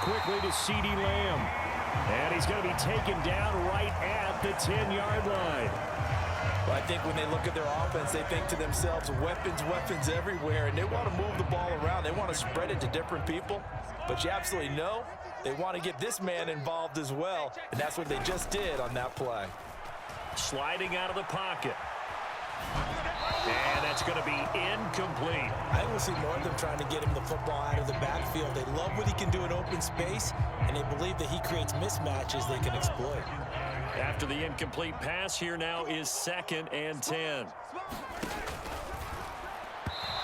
quickly to CeeDee Lamb. And he's going to be taken down right at the 10-yard line. Well, I think when they look at their offense, they think to themselves, weapons, weapons everywhere, and they want to move the ball around. They want to spread it to different people. But you absolutely know they want to get this man involved as well, and that's what they just did on that play. Sliding out of the pocket. And that's going to be incomplete. I think we'll see more of them trying to get him the football out of the backfield. They love what he can do in open space, and they believe that he creates mismatches they can exploit. After the incomplete pass, here now is 2nd and 10.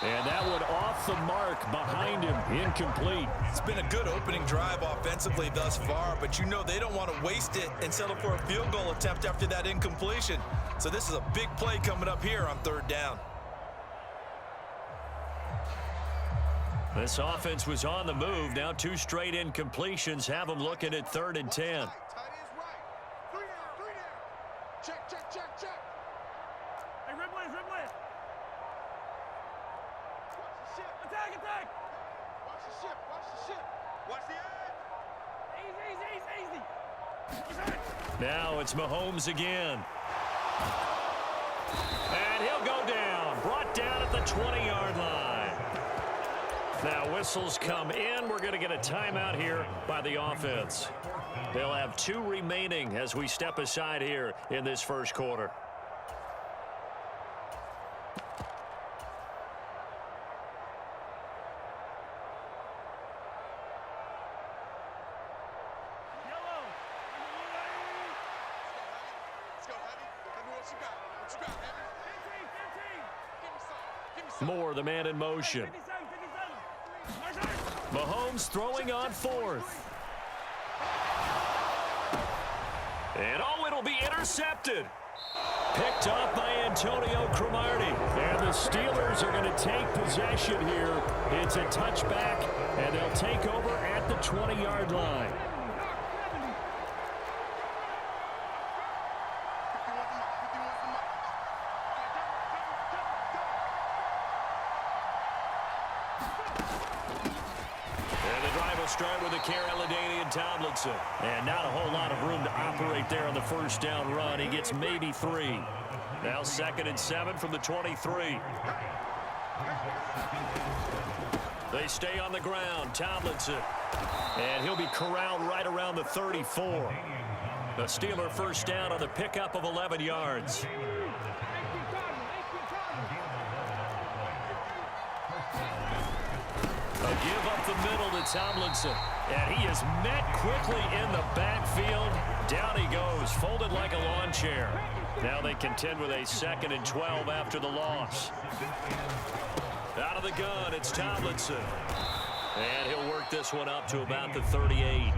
And that one off the mark behind him, incomplete. It's been a good opening drive offensively thus far, but you know they don't want to waste it and settle for a field goal attempt after that incompletion. So this is a big play coming up here on 3rd down. This offense was on the move. Now 2 straight incompletions have them looking at 3rd and 10. Now it's Mahomes again. And he'll go down. Brought down at the 20-yard line. Now whistles come in. We're going to get a timeout here by the offense. They'll have 2 remaining as we step aside here in this first quarter. Moore, the man in motion. Mahomes throwing on 4th. And oh, it'll be intercepted. Picked off by Antonio Cromartie. And the Steelers are going to take possession here. It's a touchback, and they'll take over at the 20-yard line. Start with a carry on LaDainian Tomlinson. And not a whole lot of room to operate there on the first down run. He gets maybe 3. Now 2nd and 7 from the 23. They stay on the ground. Tomlinson. And he'll be corralled right around the 34. The Steeler first down on the pickup of 11 yards. A give up the middle to Tomlinson. And he is met quickly in the backfield. Down he goes, folded like a lawn chair. Now they contend with a 2nd and 12 after the loss. Out of the gun, it's Tomlinson. And he'll work this one up to about the 38.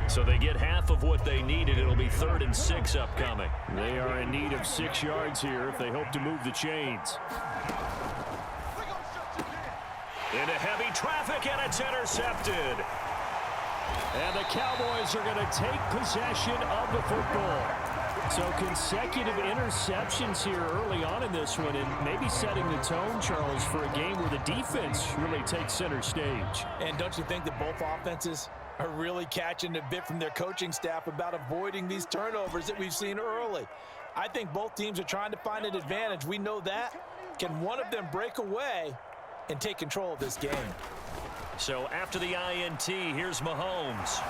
So they get half of what they needed. It'll be 3rd and 6 upcoming. They are in need of 6 yards here if they hope to move the chains. Into heavy traffic, and it's intercepted. And the Cowboys are going to take possession of the football. So consecutive interceptions here early on in this one, and maybe setting the tone, Charles, for a game where the defense really takes center stage. And don't you think that both offenses are really catching a bit from their coaching staff about avoiding these turnovers that we've seen early? I think both teams are trying to find an advantage. We know that. Can one of them break away and take control of this game? So after the INT, here's Mahomes.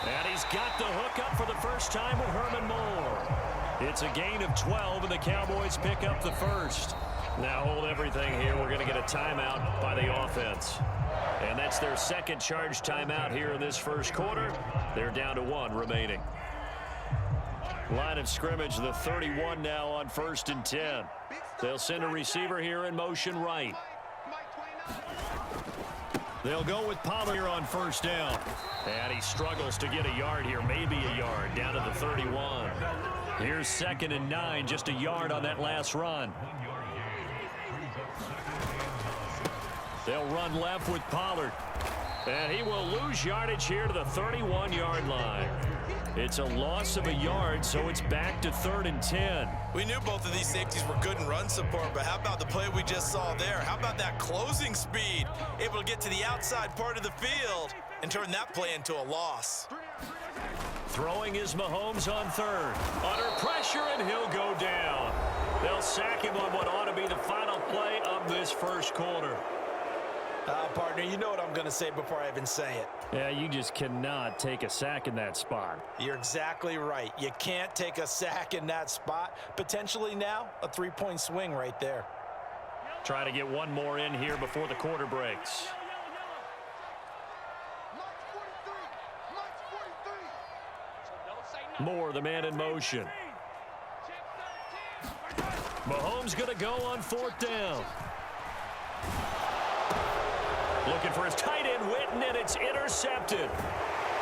And he's got the hook up for the first time with Herman Moore. It's a gain of 12, and the Cowboys pick up the first. Now hold everything here. We're going to get a timeout by the offense. And that's their 2nd charge timeout here in this first quarter. They're down to 1 remaining. Line of scrimmage, the 31 now on 1st and 10. They'll send a receiver here in motion right. They'll go with Pollard here on 1st down. And he struggles to get a yard here, maybe a yard, down to the 31. Here's 2nd and 9, just a yard on that last run. They'll run left with Pollard. And he will lose yardage here to the 31-yard line. It's a loss of a yard, so it's back to 3rd and 10. We knew both of these safeties were good in run support, but how about the play we just saw there? How about that closing speed? Able to get to the outside part of the field and turn that play into a loss. Throwing is Mahomes on 3rd. Under pressure, and he'll go down. They'll sack him on what ought to be the final play of this first quarter. Partner, you know what I'm going to say before I even say it. Yeah, you just cannot take a sack in that spot. You're exactly right. You can't take a sack in that spot. Potentially now a 3-point swing right there. Try to get one more in here before the quarter breaks. Moore, the man in motion. Mahomes going to go on 4th down. Looking for his tight end, Witten, and it's intercepted.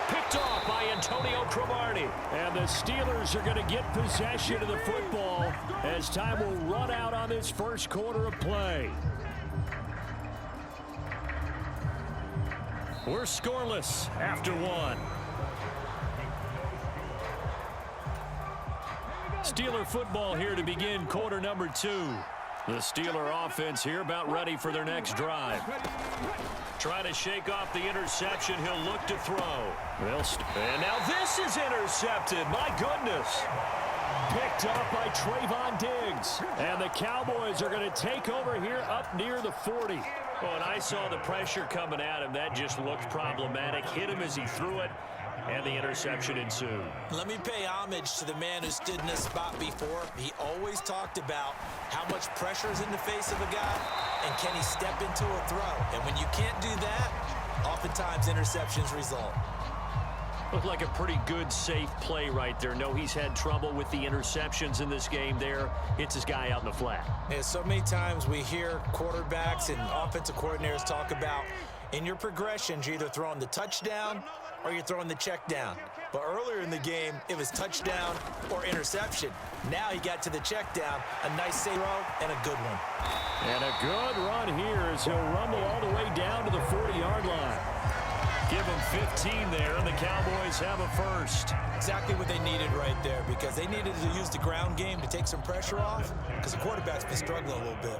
Picked off by Antonio Cromartie. And the Steelers are going to get possession of the football as time will run out on this first quarter of play. We're scoreless after 1. Steeler football here to begin quarter number 2. The Steeler offense here about ready for their next drive. Try to shake off the interception. He'll look to throw. And now this is intercepted. My goodness. Picked up by Trayvon Diggs. And the Cowboys are going to take over here up near the 40. Well, and I saw the pressure coming at him. That just looked problematic. Hit him as he threw it. And the interception ensued. Let me pay homage to the man who stood in this spot before. He always talked about how much pressure is in the face of a guy and can he step into a throw. And when you can't do that, oftentimes interceptions result. Looked like a pretty good, safe play right there. No, he's had trouble with the interceptions in this game there. Hits his guy out in the flat. Yeah, so many times we hear quarterbacks and offensive coordinators talk about in your progressions, you're either throwing the touchdown or you're throwing the check down. But earlier in the game, it was touchdown or interception. Now he got to the check down, a nice safe throw, and a good one. And a good run here as he'll rumble all the way down to the 40-yard line. Give him 15 there, and the Cowboys have a first. Exactly what they needed right there, because they needed to use the ground game to take some pressure off, because the quarterback's been struggling a little bit.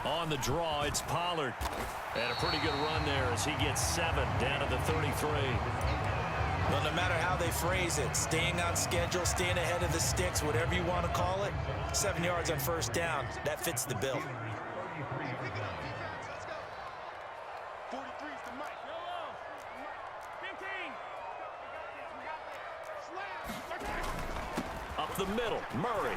On the draw, it's Pollard. And a pretty good run there as he gets 7 down to the 33. Well, no matter how they phrase it, staying on schedule, staying ahead of the sticks, whatever you want to call it, 7 yards on first down, that fits the bill. Up the middle, Murray.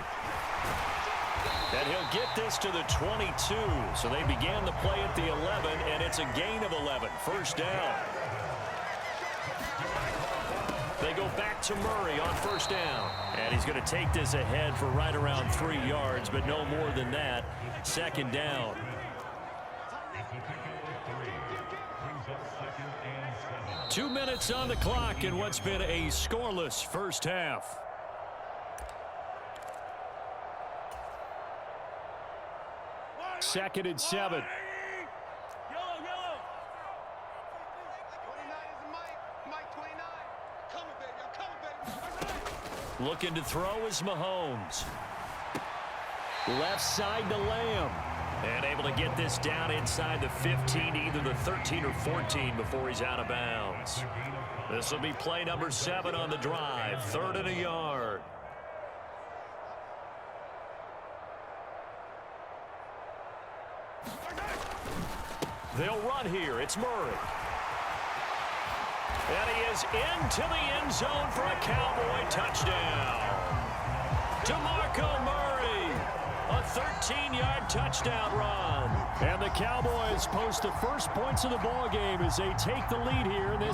And he'll get this to the 22. So they began the play at the 11, and it's a gain of 11. First down. They go back to Murray on first down. And he's going to take this ahead for right around 3 yards, but no more than that. Second down. Two minutes on the clock in what's been a scoreless first half. Second and 7. Looking to throw is Mahomes. Left side to Lamb. And able to get this down inside the 15, either the 13 or 14 before he's out of bounds. This will be play number 7 on the drive. 3rd and a yard. They'll run here. It's Murray. And he is into the end zone for a Cowboy touchdown. DeMarco Murray, a 13-yard touchdown run. And the Cowboys post the first points of the ball game as they take the lead here in this